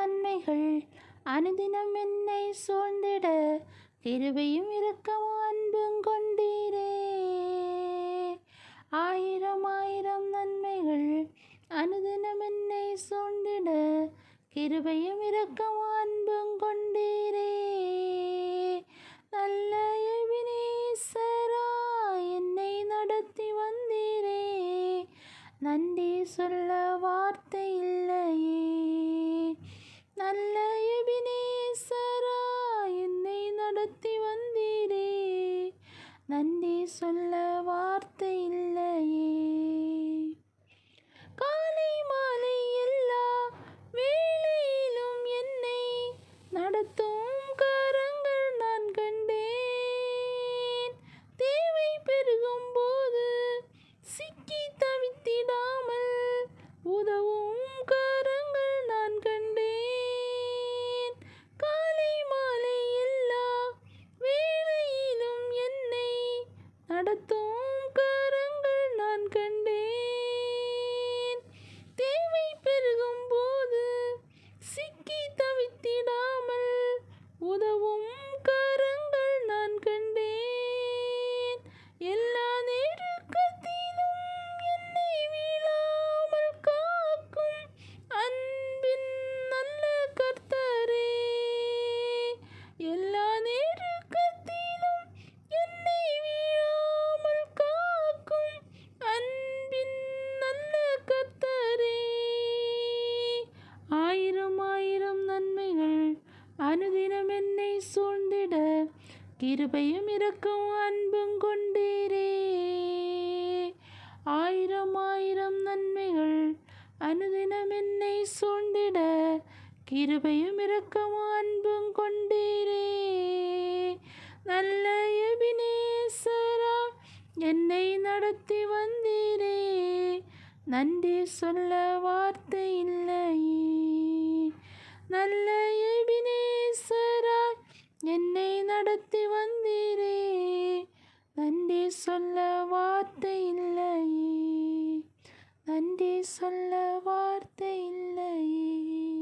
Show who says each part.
Speaker 1: நன்மைகள் அனுதினம் என்னை சூழ்ந்திட கிருபையும் இரக்கமும் அன்பும் கொண்டீரே. ஆயிரம் ஆயிரம் நன்மைகள் அனுதினம் என்னை சூழ்ந்திட கிருபையும் இரக்கமும் அன்பும் கொண்டீரே. நல்ல எபினேசரா என்னை நடத்தி வந்தீரே. நன்றி சொல்ல வார்த்தை இல்லையே. நல்ல எபினேசரா என்னை நடத்தி வந்தீரே. நன்றி சொல்ல வார்த்தை இல்லையே. காலை மாலை எல்லா வேளையிலும் என்னை நடத்தும் கரங்கள் நான் கண்டேன். தேவை பெருகும் போது சிக்கி தவித்திடாமல் உதவும் கரங்கள் நான் கண்டேன். காலை மாலை எல்லா வேளையிலும் என்னை நடத்தும் கரங்கள் நான் கண்டேன். தேவை பெருகும் போது சிக்கி தவித்திடாமல் உதவும் கரங்கள் நான் கண்டேன். எல்லா நெருக்கத்திலும் என்னை வீழாமல் காக்கும் அன்பின் நல்ல கர்த்தரே. எல்லா நெருக்கத்திலும் என்னை வீழாமல் காக்கும் அன்பின் நல்ல கர்த்தரே. ஆயிரம் ஆயிரம் நன்மைகள் அனுதினம் என்னை சூழ்ந்திட கிருபையும் இரக்கமும் அன்பும் கொண்டீரே. ஆயிரம் ஆயிரம் நன்மைகள் அனுதினம் என்னை சூழ்ந்திட கிருபையும் இரக்கமும் அன்பும் கொண்டீரே. நல்ல எபினேசரா என்னை நடத்தி வந்தீரே. நன்றி சொல்ல வார்த்தை இல்லையே. நல்ல எபினேசரா என்னை நடத்தி வந்தீரே. நன்றி சொல்ல வார்த்தை இல்லையே. நன்றி சொல்ல வார்த்தை இல்லையே.